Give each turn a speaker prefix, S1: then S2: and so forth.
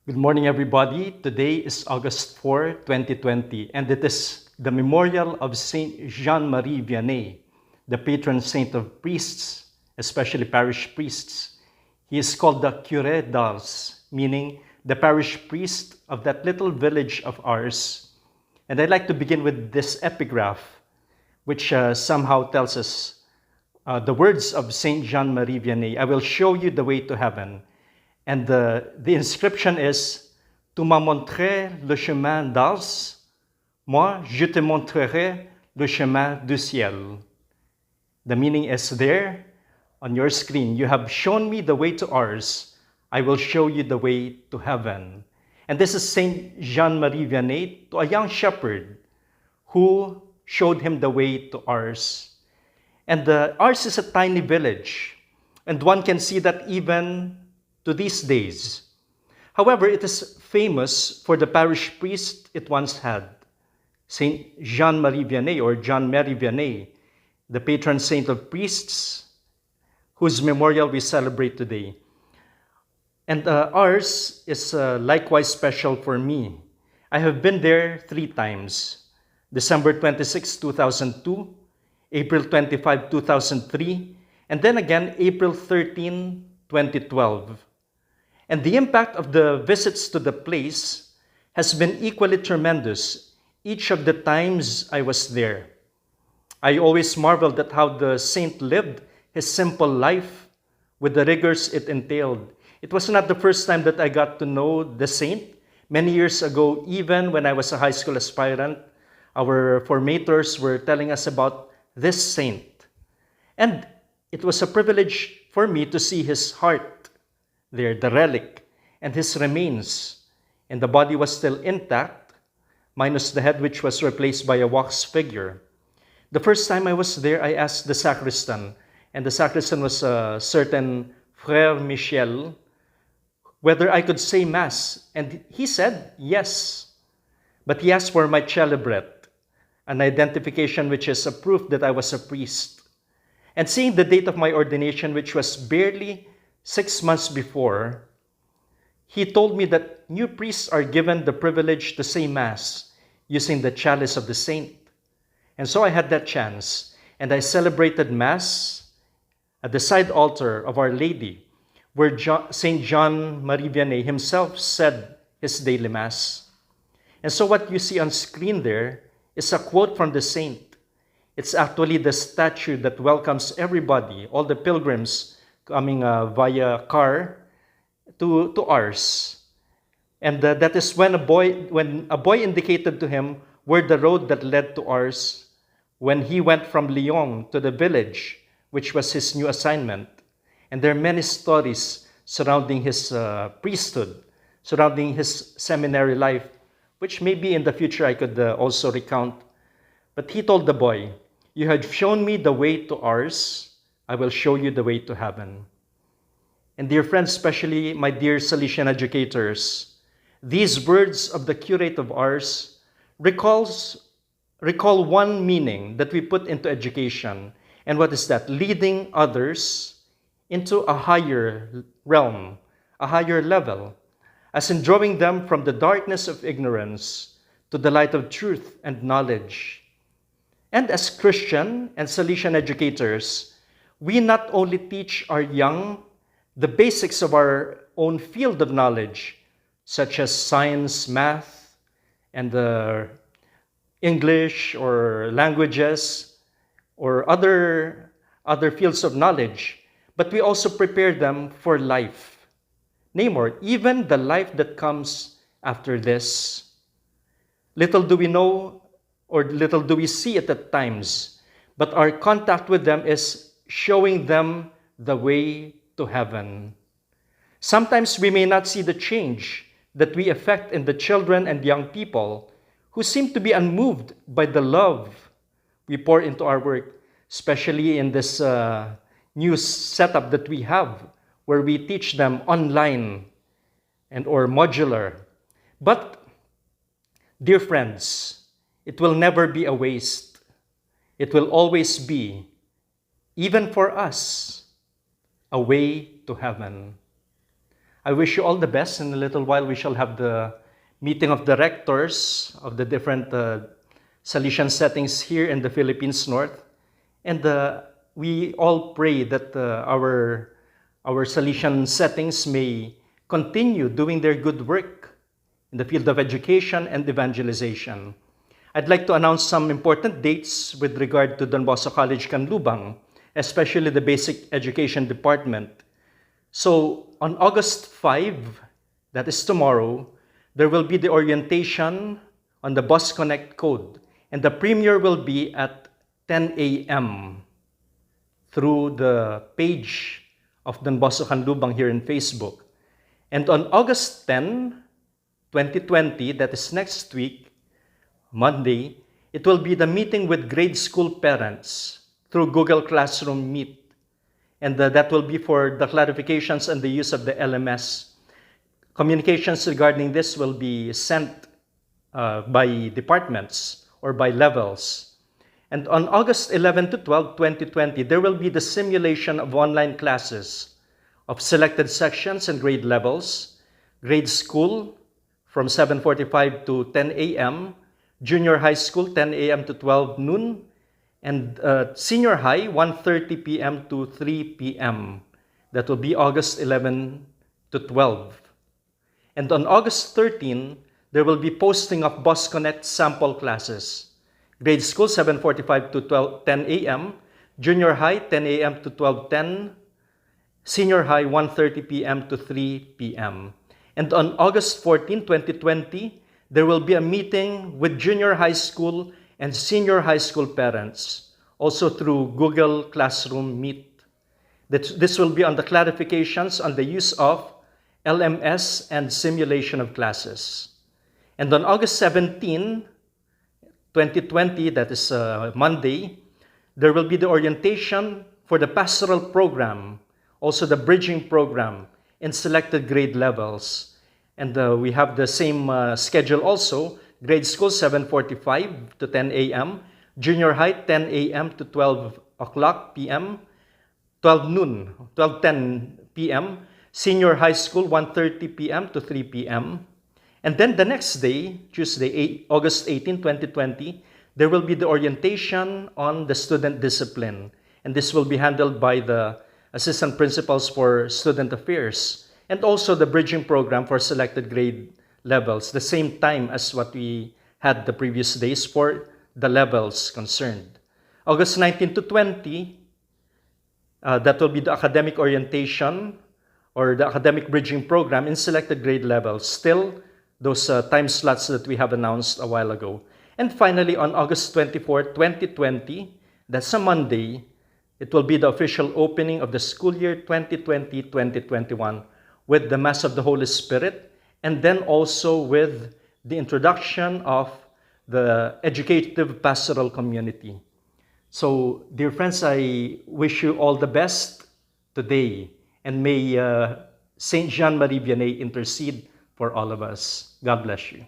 S1: Good morning, everybody. Today is August 4, 2020, and it is the memorial of Saint Jean-Marie Vianney, the patron saint of priests, especially parish priests. He is called the Curé d'Ars, meaning the parish priest of that little village of ours. And I'd like to begin with this epigraph, which somehow tells us the words of Saint Jean-Marie Vianney: I will show you the way to heaven. And the inscription is, Tu m'as montré le chemin d'Ars, moi je te montrerai le chemin du ciel. The meaning is there on your screen. You have shown me the way to Ars, I will show you the way to heaven. And this is Saint Jean-Marie Vianney to a young shepherd who showed him the way to Ars. And Ars is a tiny village, and one can see that even to these days. However, it is famous for the parish priest it once had, Saint Jean-Marie Vianney, or Jean-Marie Vianney, the patron saint of priests, whose memorial we celebrate today. And Ars is likewise special for me. I have been there 3 times: December 26, 2002, April 25, 2003, and then again April 13, 2012. And the impact of the visits to the place has been equally tremendous each of the times I was there. I always marveled at how the saint lived his simple life with the rigors it entailed. It was not the first time that I got to know the saint. Many years ago, even when I was a high school aspirant, our formators were telling us about this saint. And it was a privilege for me to see his heart there, the relic, and his remains. And the body was still intact, minus the head, which was replaced by a wax figure. The first time I was there, I asked the sacristan, and the sacristan was a certain Frère Michel, whether I could say Mass. And he said yes. But he asked for my celebrate, an identification which is a proof that I was a priest. And seeing the date of my ordination, which was barely 6 months before, he told me that new priests are given the privilege to say Mass using the chalice of the saint. And so I had that chance, and I celebrated Mass at the side altar of Our Lady, where Saint Jean-Marie Vianney himself said his daily Mass. And so what you see on screen there is a quote from the saint. It's actually the statue that welcomes everybody, all the pilgrims coming via car to Ars. And that is when a boy indicated to him where the road that led to Ars when he went from Lyon to the village, which was his new assignment. And there are many stories surrounding his priesthood, surrounding his seminary life, which maybe in the future I could also recount. But he told the boy, "You have shown me the way to Ars, I will show you the way to heaven." And dear friends, especially my dear Salesian educators, these words of the curate of Ars recall one meaning that we put into education. And what is that? Leading others into a higher realm, a higher level, as in drawing them from the darkness of ignorance to the light of truth and knowledge. And as Christian and Salesian educators, we not only teach our young the basics of our own field of knowledge, such as science, math, and English or languages or other fields of knowledge, but we also prepare them for life. Namely, even the life that comes after this. Little do we know, or little do we see it at times, but our contact with them is showing them the way to heaven. Sometimes we may not see the change that we effect in the children and young people who seem to be unmoved by the love we pour into our work, especially in this new setup that we have, where we teach them online and or modular. But, dear friends, it will never be a waste. It will always be, even for us, a way to heaven. I wish you all the best. In a little while, we shall have the meeting of the rectors of the different Salesian settings here in the Philippines North. And we all pray that our Salesian settings may continue doing their good work in the field of education and evangelization. I'd like to announce some important dates with regard to Don Bosco College Canlubang, especially the Basic Education Department. So on August 5, that is tomorrow, there will be the orientation on the Bus Connect code, and the premiere will be at 10 a.m. through the page of Don Bosco Canlubang here in Facebook. And on August 10, 2020, that is next week, Monday, it will be the meeting with grade school parents through Google Classroom Meet. And that will be for the clarifications and the use of the LMS. Communications regarding this will be sent by departments or by levels. And on August 11 to 12, 2020, there will be the simulation of online classes of selected sections and grade levels, grade school from 7:45 to 10 a.m., junior high school 10 a.m. to 12 noon, and senior high 1:30 p.m. to 3 p.m. That will be August 11 to 12. And on August 13, there will be posting of Bus Connect sample classes. Grade school 7:45 to 10 a.m., junior high 10 a.m. to 12:10, senior high 1:30 p.m. to 3 p.m. And on August 14, 2020, there will be a meeting with junior high school and senior high school parents, also through Google Classroom Meet. This will be on the clarifications on the use of LMS and simulation of classes. And on August 17, 2020, that is Monday, there will be the orientation for the pastoral program, also the bridging program in selected grade levels. And we have the same schedule also. Grade school 7:45 to 10 a.m., junior high 10 a.m. to 12 o'clock p.m., 12:10 p.m., senior high school 1:30 p.m. to 3 p.m. And then the next day, Tuesday, August 18, 2020, there will be the orientation on the student discipline. And this will be handled by the assistant principals for student affairs, and also the bridging program for selected grade levels, the same time as what we had the previous days for the levels concerned. August 19 to 20, that will be the academic orientation or the academic bridging program in selected grade levels. Still, those time slots that we have announced a while ago. And finally, on August 24, 2020, that's a Monday, it will be the official opening of the school year 2020-2021 with the Mass of the Holy Spirit, and then also with the introduction of the educative pastoral community. So, dear friends, I wish you all the best today, and may Saint Jean-Marie Vianney intercede for all of us. God bless you.